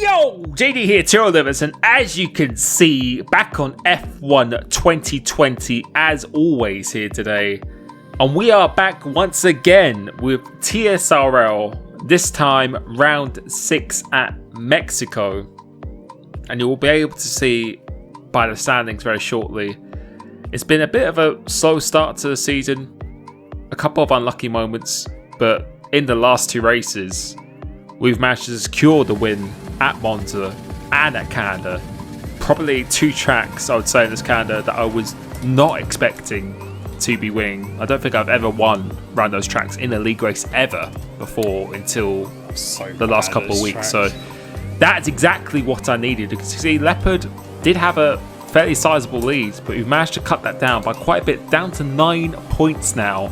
Yo, JD here, Tyrrell Limitless, and as you can see, back on F1 2020 as always here today. And we are back once again with TSRL, this time round 6 at Mexico. And you will be able to see by the standings very shortly. It's been a bit of a slow start to the season, a couple of unlucky moments, but in the last 2 races, we've managed to secure the win at Monza and at Canada. Probably 2 tracks, I would say, in this Canada that I was not expecting to be winning. I don't think I've ever won around those tracks in a league race ever before until the last couple of weeks. So that's exactly what I needed. You can see Leopard did have a fairly sizable lead, but we've managed to cut that down by quite a bit, down to 9 points now.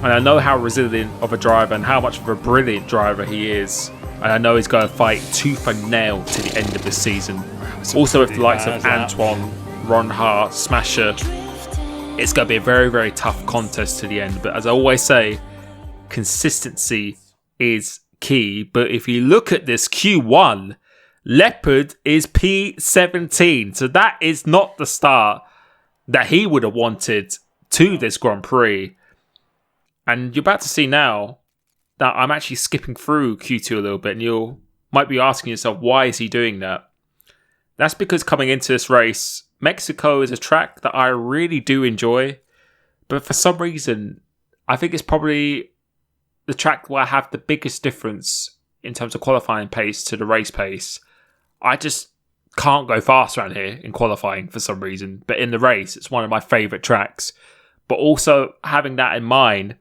And I know how resilient of a driver and how much of a brilliant driver he is. And I know he's going to fight tooth and nail to the end of the season. Also with the likes of Antoine, Ron Hart, Smasher, it's going to be a very, very tough contest to the end. But as I always say, consistency is key. But if you look at this Q1, Leopard is P17. So that is not the start that he would have wanted to this Grand Prix. And you're about to see now that I'm actually skipping through Q2 a little bit, and you might be asking yourself, why is he doing that? That's because coming into this race, Mexico is a track that I really do enjoy, but for some reason, I think it's probably the track where I have the biggest difference in terms of qualifying pace to the race pace. I just can't go fast around here in qualifying for some reason, but in the race, it's one of my favourite tracks. But also, having that in mind,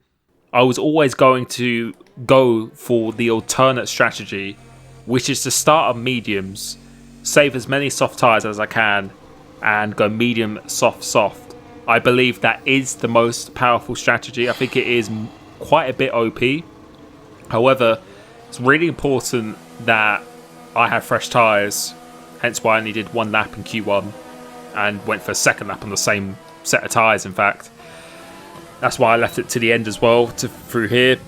I was always going to go for the alternate strategy, which is to start on mediums, save as many soft tyres as I can, and go medium, soft, soft. I believe that is the most powerful strategy. I think it is quite a bit OP. However, it's really important that I have fresh tyres, hence why I only did 1 lap in Q1 and went for a second lap on the same set of tyres, in fact. That's why I left it to the end as well, through here.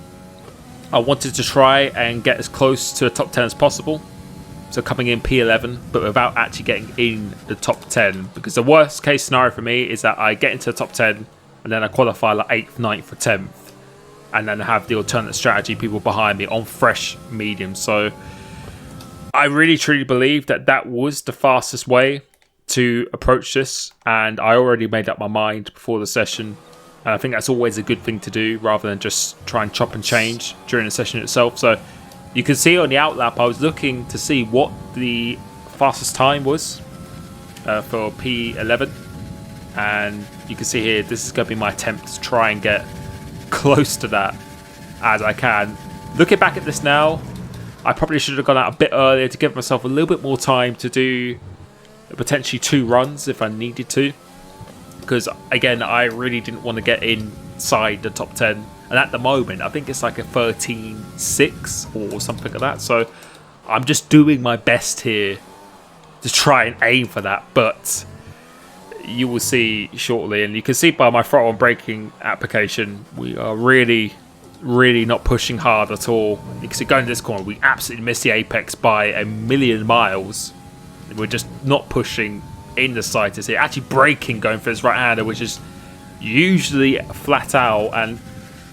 I wanted to try and get as close to the top 10 as possible. So coming in P11, but without actually getting in the top 10. Because the worst case scenario for me is that I get into the top 10 and then I qualify like 8th, 9th or 10th. And then have the alternate strategy, people behind me on fresh mediums. So I really truly believe that that was the fastest way to approach this. And I already made up my mind before the session. And I think that's always a good thing to do rather than just try and chop and change during the session itself. So you can see on the outlap, I was looking to see what the fastest time was for P11. And you can see here, this is going to be my attempt to try and get close to that as I can. Looking back at this now, I probably should have gone out a bit earlier to give myself a little bit more time to do potentially 2 runs if I needed to. Because, again, I really didn't want to get inside the top 10. And at the moment, I think it's like a 13.6 or something like that. So I'm just doing my best here to try and aim for that. But you will see shortly. And you can see by my throttle and braking application, we are really, really not pushing hard at all. You can see going to this corner, we absolutely missed the apex by a million miles. We're just not pushing in the slightest here, actually braking going for his right-hander, which is usually flat out. And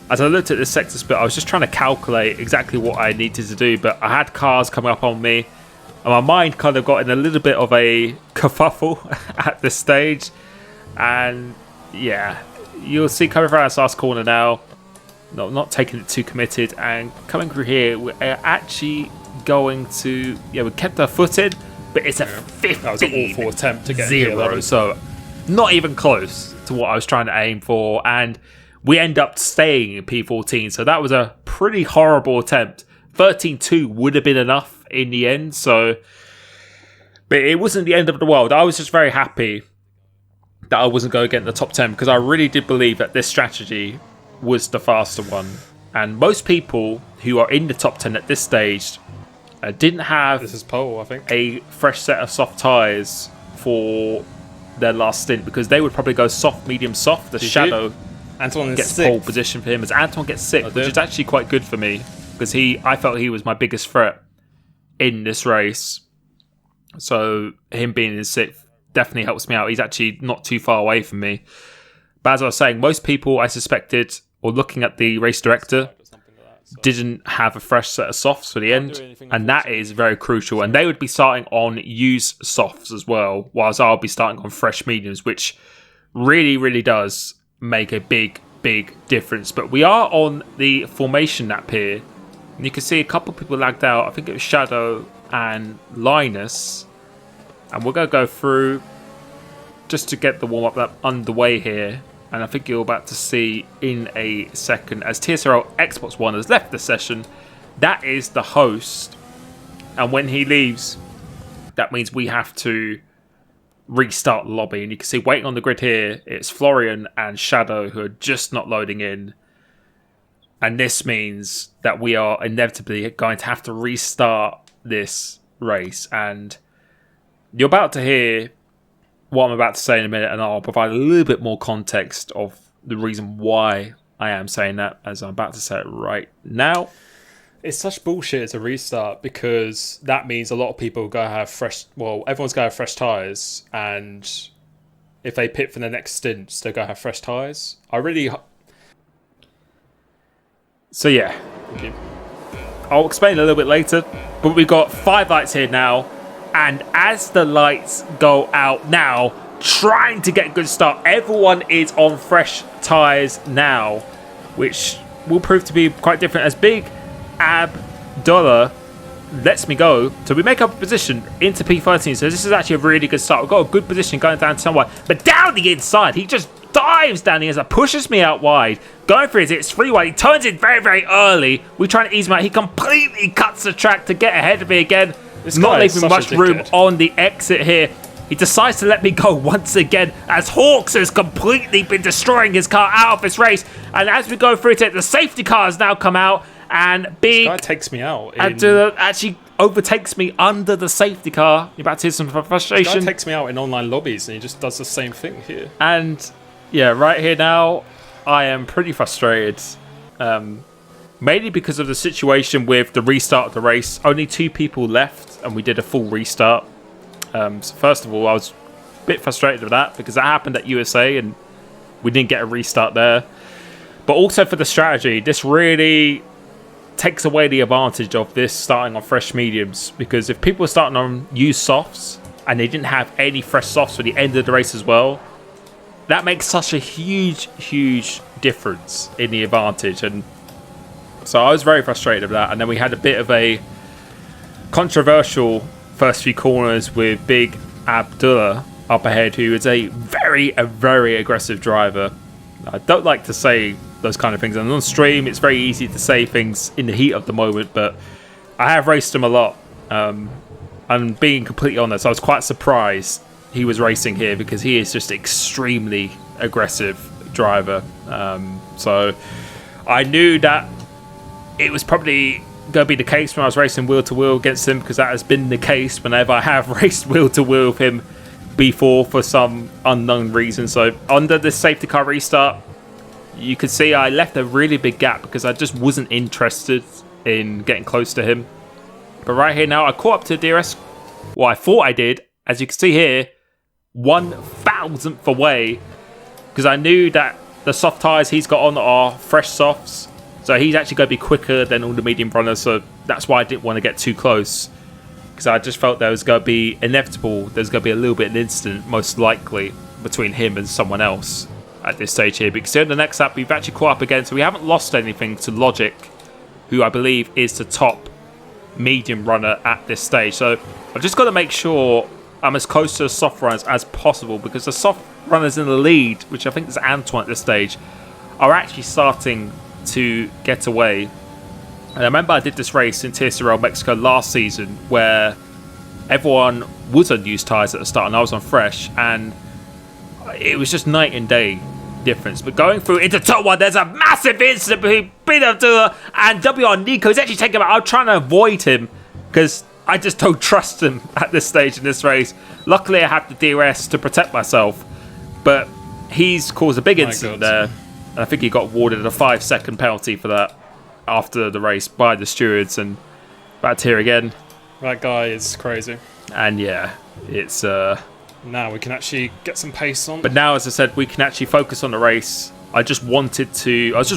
as I looked at this sector split, I was just trying to calculate exactly what I needed to do, but I had cars coming up on me and my mind kind of got in a little bit of a kerfuffle at this stage. And yeah, you'll see coming around this last corner now, not taking it too committed, and coming through here, we're actually going to, we kept our foot in, but it's a 15 That was an awful attempt to get 0, so not even close to what I was trying to aim for, and we end up staying in P14, so that was a pretty horrible attempt. 13.2 would have been enough in the end, so but it wasn't the end of the world. I was just very happy that I wasn't going to get in the top 10 because I really did believe that this strategy was the faster one, and most people who are in the top 10 at this stage didn't have this is pole, I think, a fresh set of soft tyres for their last stint because they would probably go soft, medium, soft. The Shadow Antoine gets sixth. pole position for him as Antoine gets 6th, which is actually quite good for me because I felt he was my biggest threat in this race. So him being in 6th definitely helps me out. He's actually not too far away from me. But as I was saying, most people I suspected, or looking at the race director, didn't have a fresh set of softs for the end, and that is very crucial. And they would be starting on used softs as well, whilst I'll be starting on fresh mediums, which really, really does make a big, big difference. But we are on the formation lap here, and you can see a couple of people lagged out. I think it was Shadow and Linus, and we're going to go through just to get the warm-up lap underway here. And I think you're about to see in a second, as TSRL Xbox One has left the session, that is the host. And when he leaves, that means we have to restart the lobby. And you can see waiting on the grid here, it's Florian and Shadow who are just not loading in. And this means that we are inevitably going to have to restart this race. And you're about to hear what I'm about to say in a minute, and I'll provide a little bit more context of the reason why I am saying that, as I'm about to say it right now. It's such bullshit to restart, because that means a lot of people are going to have fresh... Well, everyone's going to have fresh tyres, and if they pit for the next stints, they're going to have fresh tyres. So yeah, I'll explain a little bit later, but we've got 5 lights here now. And as the lights go out now, trying to get a good start, everyone is on fresh tyres now, which will prove to be quite different as Big Abdullah lets me go. So we make up a position into P13. So this is actually a really good start. We've got a good position going down to somewhere. But down the inside, he just dives down the inside, pushes me out wide, going for his it's free wide. He turns in very, very early. We're trying to ease him out. He completely cuts the track to get ahead of me again. It's not leaving much room on the exit here. He decides to let me go once again, as Hawks has completely been destroying his car out of this race. And as we go through to it, the safety car has now come out, and Big guy takes me out. Actually overtakes me under the safety car. You're about to hear some frustration. This guy takes me out in online lobbies, and he just does the same thing here. And yeah, right here now, I am pretty frustrated. Mainly because of the situation with the restart of the race. Only 2 people left, and we did a full restart. So first of all, I was a bit frustrated with that, because that happened at USA, and we didn't get a restart there. But also for the strategy, this really takes away the advantage of this starting on fresh mediums, because if people are starting on used softs, and they didn't have any fresh softs for the end of the race as well, that makes such a huge, huge difference in the advantage. And so I was very frustrated with that. And then we had a bit of a controversial first few corners with Big Abdullah up ahead, who is a very aggressive driver. I don't like to say those kind of things. And on stream, it's very easy to say things in the heat of the moment, but I have raced him a lot. And being completely honest, I was quite surprised he was racing here, because he is just extremely aggressive driver. So I knew that it was probably going to be the case when I was racing wheel to wheel against him, because that has been the case whenever I have raced wheel to wheel with him before for some unknown reason. So under this safety car restart, you could see I left a really big gap, because I just wasn't interested in getting close to him. But right here now, I caught up to DRS. Well, I thought I did. As you can see here, 1,000th away, because I knew that the soft tyres he's got on are fresh softs. So he's actually going to be quicker than all the medium runners. So that's why I didn't want to get too close, because I just felt there was going to be inevitable. There's going to be a little bit of an incident, most likely, between him and someone else at this stage here. Because in the next lap, we've actually caught up again. So we haven't lost anything to Logic, who I believe is the top medium runner at this stage. So I've just got to make sure I'm as close to the soft runners as possible, because the soft runners in the lead, which I think is Antoine at this stage, are actually starting to get away. And I remember I did this race in TSRL Mexico last season, where everyone was on used tyres at the start and I was on fresh, and it was just night and day difference. But going through into top one, there's a massive incident between Big Abdullah and WR Nico. He's actually taking him out. I'm trying to avoid him, because I just don't trust him at this stage in this race. Luckily, I have the DRS to protect myself, but he's caused a big incident there. And I think he got awarded a 5-second penalty for that after the race by the stewards. And back here again, That guy is crazy. And yeah, it's Now we can actually get some pace on. but now, as I said, we can actually focus on the race. I was just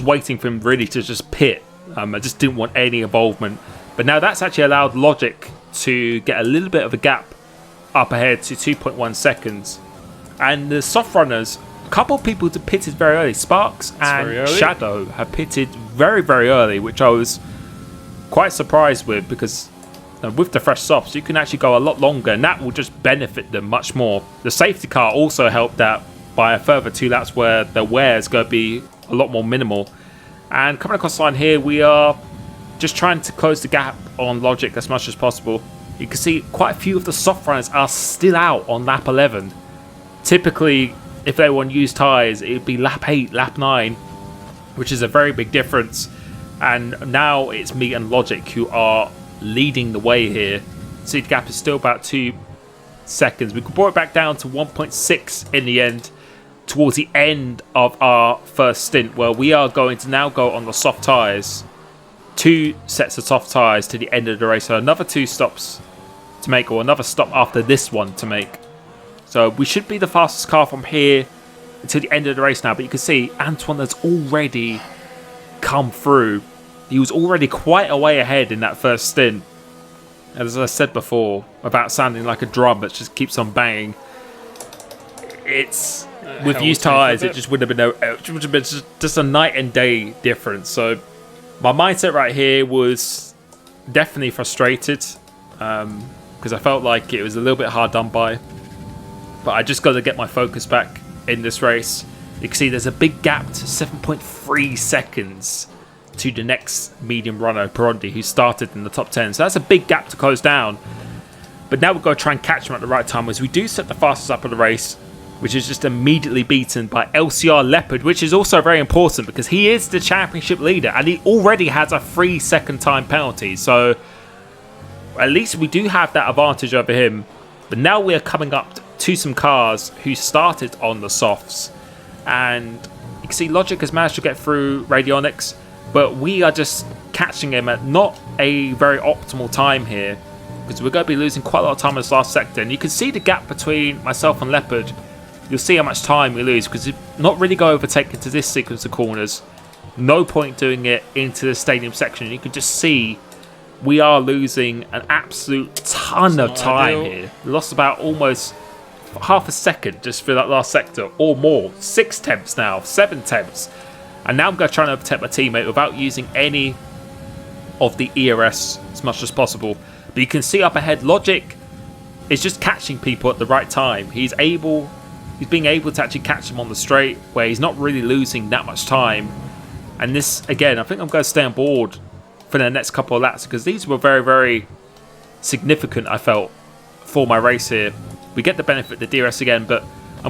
waiting for him really to just pit. I just didn't want any involvement. But now that's actually allowed Logic to get a little bit of a gap up ahead to 2.1 seconds. And the soft runners, a couple of people have pitted very early. Sparks and Shadow have pitted very, very early, which I was quite surprised with, because with the fresh softs, you can actually go a lot longer, and that will just benefit them much more. The safety car also helped out by a further 2 laps where the wear is going to be a lot more minimal. And coming across the line here, we are just trying to close the gap on Logic as much as possible. You can see quite a few of the soft runners are still out on lap 11. Typically, if they were on used tyres, it would be lap 8, lap 9, which is a very big difference. And now it's me and Logic who are leading the way here. See, the gap is still about 2 seconds. We brought it back down to 1.6 in the end, towards the end of our first stint, where we are going to now go on the soft tyres. 2 sets of soft tyres to the end of the race, so another 2 stops to make, or another stop after this one to make. So we should be the fastest car from here until the end of the race now. But you can see Antoine has already come through. He was already quite a way ahead in that first stint. As I said before, without sounding like a drum that just keeps on banging, it's with used tyres, it just would have been just a night and day difference. So my mindset right here was definitely frustrated, because I felt like it was a little bit hard done by. But I just got to get my focus back in this race. You can see there's a big gap to 7.3 seconds to the next medium runner, Perondi, who started in the top 10. So that's a big gap to close down. But now we've got to try and catch him at the right time, as we do set the fastest up of the race, which is just immediately beaten by LCR Leopard, which is also very important because he is the championship leader and he already has a 3 second time penalty. So at least we do have that advantage over him. But now we are coming up to some cars who started on the softs. And you can see Logic has managed to get through Radionics, but we are just catching him at not a very optimal time here, because we're going to be losing quite a lot of time in this last sector. And you can see the gap between myself and Leopard. You'll see how much time we lose, because not really go overtake into this sequence of corners. No point doing it into the stadium section. You can just see we are losing an absolute ton of time here. We lost about almost half a second just for that last sector, or more. 6 tenths now, 7 tenths. And now I'm going to try and overtake my teammate without using any of the ERS as much as possible. But you can see up ahead, Logic is just catching people at the right time. He's being able to actually catch them on the straight, where he's not really losing that much time. And this, again, I think I'm going to stay on board for the next couple of laps, because these were very, very significant, I felt, for my race here. We get the benefit of the DRS again, but I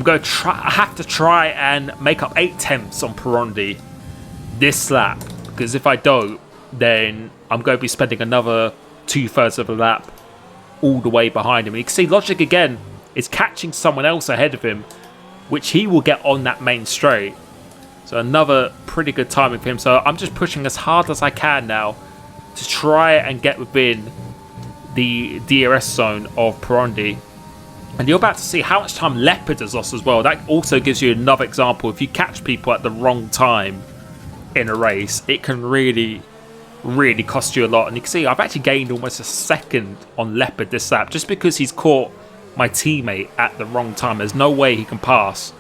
have to try and make up 8 tenths on Perondi this lap, because if I don't, then I'm going to be spending another 2/3 of a lap all the way behind him. And you can see Logic again is catching someone else ahead of him, which he will get on that main straight. So another pretty good timing for him. So I'm just pushing as hard as I can now to try and get within the DRS zone of Perondi. And you're about to see how much time Leopard has lost as well. That also gives you another example. If you catch people at the wrong time in a race, it can really, really cost you a lot. And you can see I've actually gained almost a second on Leopard this lap, just because he's caught my teammate at the wrong time. There's no way he can pass.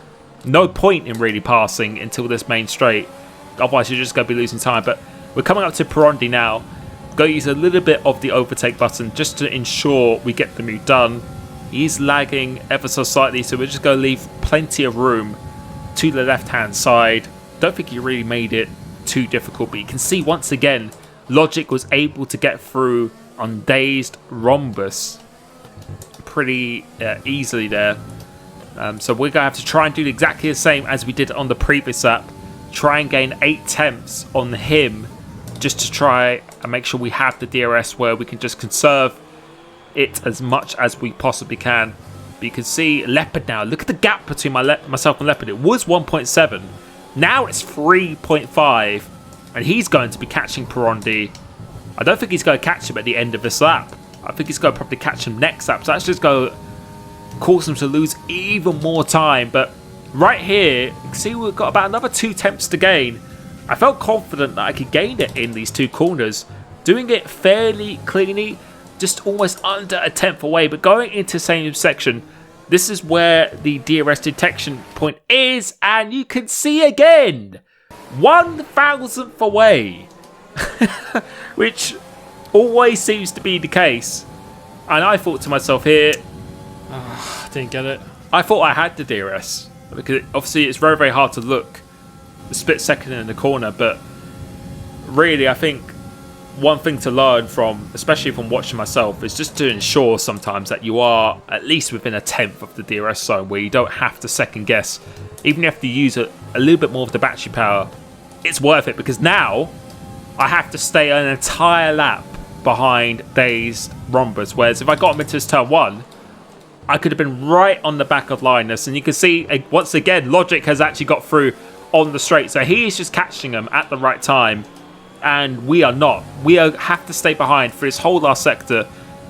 No point in really passing until this main straight. Otherwise, you're just going to be losing time. But we're coming up to Perondi now. Go use a little bit of the overtake button just to ensure we get the move done. He's lagging ever so slightly, so we're just going to leave plenty of room to the left-hand side. Don't think he really made it too difficult, but you can see once again, Logic was able to get through on Dazed Rhombus pretty easily there. So we're going to have to try and do exactly the same as we did on the previous lap. Try and gain 8 tenths on him, just to try and make sure we have the DRS where we can just conserve it as much as we possibly can. But you can see Leopard now. Look at the gap between myself and Leopard. It was 1.7. Now it's 3.5. And he's going to be catching Perondi. I don't think he's going to catch him at the end of this lap. I think he's going to probably catch him next lap. So that's just going to cause him to lose even more time. But right here, you can see we've got about another 2 attempts to gain. I felt confident that I could gain it in these 2 corners. Doing it fairly cleanly, just almost under a tenth away. But going into the same section, this is where the DRS detection point is. And you can see again, 1,000th away. Which always seems to be the case. And I thought to myself here, Didn't get it. I thought I had the DRS. Because obviously it's very, very hard to look the split second in the corner. But really, I think one thing to learn from, especially from watching myself, is just to ensure sometimes that you are at least within a tenth of the DRS zone, where you don't have to second guess. Even if you have to use a little bit more of the battery power, it's worth it, because now I have to stay an entire lap behind Dazed Rhombus. Whereas if I got him into his turn 1, I could have been right on the back of Linus. And you can see, once again, Logic has actually got through on the straight. So he is just catching him at the right time. And we are not. We have to stay behind for his whole last sector.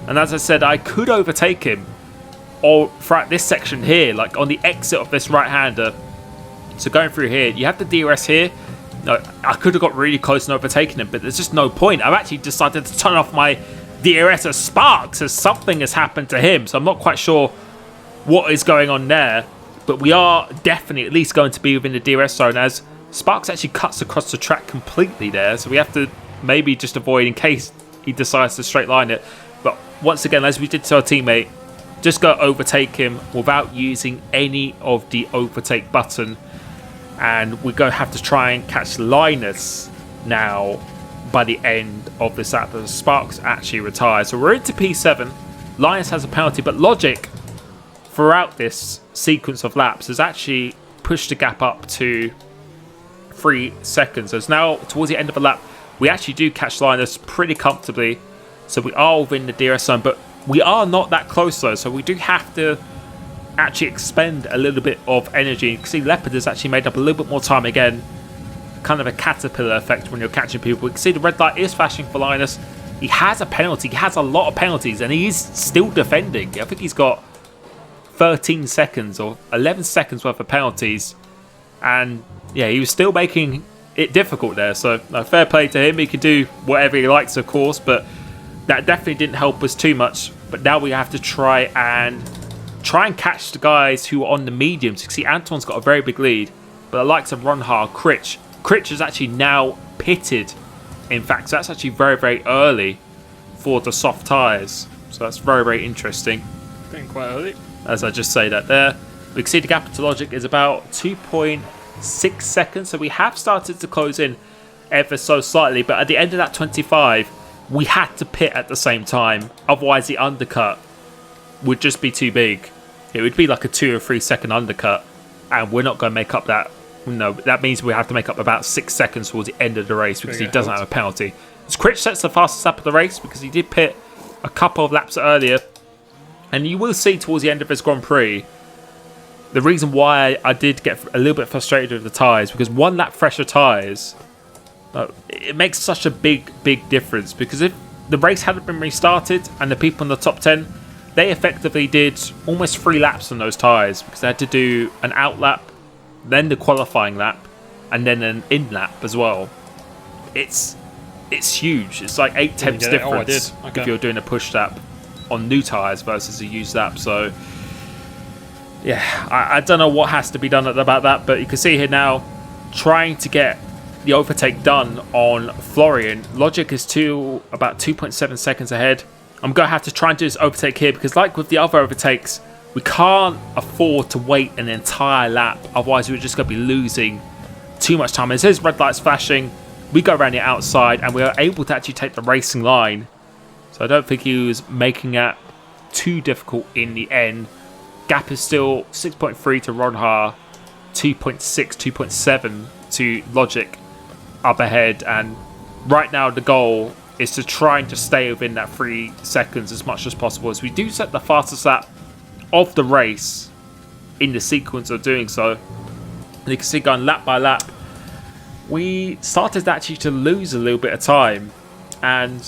And as I said, I could overtake him or throughout this section here, like on the exit of this right-hander. So going through here, you have the DRS here. No, I could have got really close and overtaken him, but there's just no point. I've actually decided to turn off my DRS as Sparks, as something has happened to him. So I'm not quite sure what is going on there. But we are definitely at least going to be within the DRS zone, as Sparks actually cuts across the track completely there. So we have to maybe just avoid in case he decides to straight line it. But once again, as we did to our teammate, just go overtake him without using any of the overtake button. And we're going to have to try and catch Linus now by the end of this lap. The Sparks actually retires. So we're into P7. Linus has a penalty, but Logic, throughout this sequence of laps, has actually pushed the gap up to 3 seconds. As now, towards the end of the lap, we actually do catch Linus pretty comfortably. So we are within the DRS zone, but we are not that close though. So we do have to actually expend a little bit of energy. You can see Leopard has actually made up a little bit more time again. Kind of a caterpillar effect when you're catching people. We can see the red light is flashing for Linus. He has a penalty. He has a lot of penalties, and he is still defending. I think he's got 13 seconds or 11 seconds worth of penalties. And yeah, he was still making it difficult there. So fair play to him. He can do whatever he likes, of course, but that definitely didn't help us too much. But now we have to try and catch the guys who are on the mediums. You can see Anton's got a very big lead, but the likes of Ronhar, Critch is actually now pitted, in fact. So that's actually very, very early for the soft tyres. So that's very, very interesting. Getting quite early. As I just say that there. We can see the gap to Logic is about 2.6 seconds. So we have started to close in ever so slightly. But at the end of that 25, we had to pit at the same time. Otherwise, the undercut would just be too big. It would be like a 2 or 3 second undercut. And we're not going to make up that. No, that means we have to make up about 6 seconds towards the end of the race because he doesn't have a penalty. Critch sets the fastest lap of the race because he did pit a couple of laps earlier. And you will see towards the end of this Grand Prix, the reason why I did get a little bit frustrated with the tyres, because 1 lap fresher tyres, it makes such a big difference. Because if the race hadn't been restarted and the people in the top 10, they effectively did almost 3 laps on those tyres, because they had to do an out lap, then the qualifying lap, and then an in lap as well. It's huge. It's like 8 tenths difference if you're doing a push lap on new tyres versus a used lap. So yeah, I don't know what has to be done about that, but you can see here now trying to get the overtake done on Florian. Logic is about 2.7 seconds ahead. I'm going to have to try and do this overtake here, because like with the other overtakes, we can't afford to wait an entire lap. Otherwise, we're just going to be losing too much time. As his red light's flashing, we go around the outside and we are able to actually take the racing line. So I don't think he was making it too difficult in the end. Gap is still 6.3 to Ronhar, 2.6, 2.7 to Logic up ahead. And right now the goal is to try and just stay within that 3 seconds as much as possible, as we do set the fastest lap of the race in the sequence of doing so. And you can see going lap by lap, we started actually to lose a little bit of time, and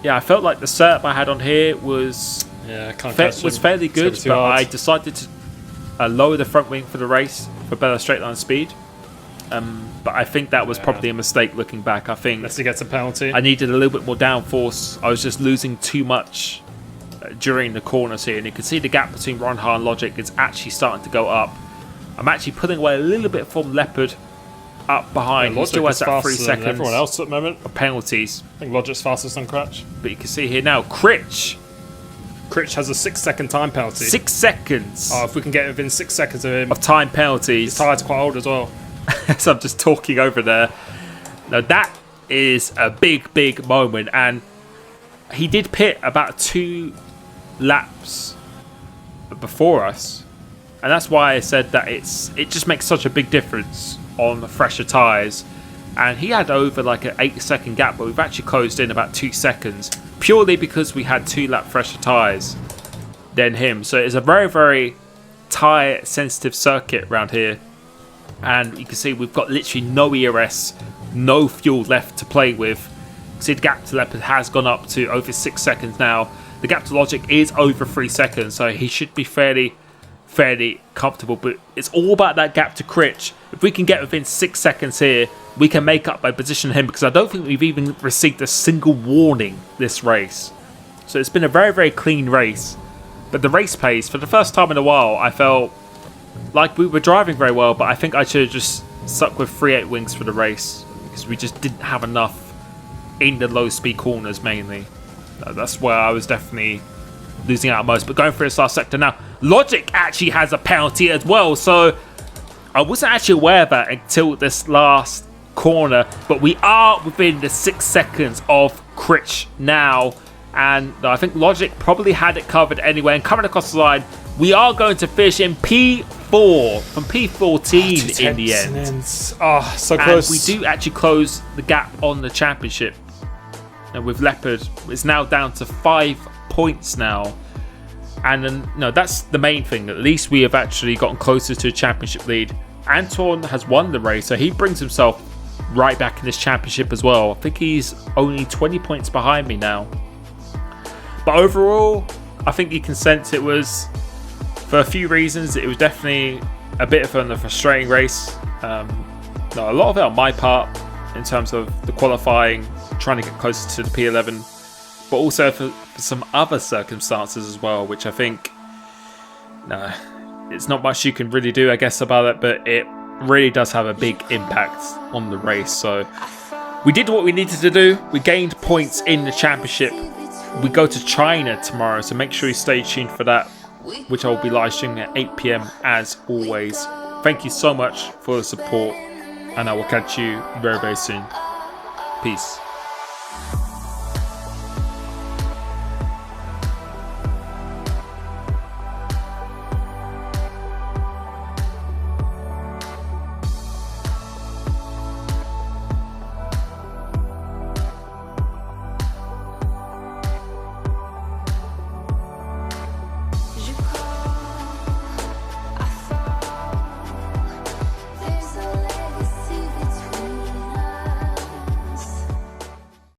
yeah, I felt like the setup I had on here was fairly good, but I decided to lower the front wing for the race for better straight line speed. But I think that was probably a mistake looking back. I think unless he gets a penalty, I needed a little bit more downforce. I was just losing too much during the corners here, and you can see the gap between Ronha and Logic is actually starting to go up. I'm actually pulling away a little bit from Leopard up behind. Yeah, he still has that 3 seconds. Everyone else at the moment of penalties. I think Logic's fastest on Cratch. But you can see here now, Critch has a 6-second time penalty. 6 seconds. Oh, if we can get within 6 seconds of him. Of time penalties. His tyres quite old as well. So I'm just talking over there. Now that is a big moment, and he did pit about 2 laps before us, and that's why I said that it just makes such a big difference on the fresher tyres. And he had over like an 8-second gap, but we've actually closed in about 2 seconds purely because we had 2 lap fresher tyres than him. So it's a very tyre sensitive circuit around here. And you can see we've got literally no ERS, no fuel left to play with. See, the gap to Leopard has gone up to over 6 seconds now. The gap to Logic is over 3 seconds, so he should be fairly comfortable. But it's all about that gap to Critch. If we can get within 6 seconds here, we can make up by positioning him, because I don't think we've even received a single warning this race. So it's been a very clean race. But the race pace, for the first time in a while, I felt like we were driving very well, but I think I should have just stuck with 3/8 wings for the race, because we just didn't have enough in the low speed corners mainly. That's where I was definitely losing out most. But going through this last sector now, Logic actually has a penalty as well, so I wasn't actually aware of that until this last corner, but we are within the 6 seconds of Critch now, and I think Logic probably had it covered anyway. And coming across the line, we are going to finish in P4 from P14 in the end. So close. And we do actually close the gap on the championship. And with Leopard, it's now down to 5 points now. And then, no, that's the main thing. At least we have actually gotten closer to a championship lead. Anton has won the race, so he brings himself right back in this championship as well. I think he's only 20 points behind me now. But overall, I think you can sense it was, for a few reasons, it was definitely a bit of a frustrating race. A lot of it on my part in terms of the qualifying, trying to get closer to the P11, but also for some other circumstances as well, which I think it's not much you can really do, I guess, about it, but it really does have a big impact on the race. So we did what we needed to do. We gained points in the championship. We go to China tomorrow, so make sure you stay tuned for that, which I will be live streaming at 8 PM as always. Thank you so much for the support, and I will catch you very soon. Peace.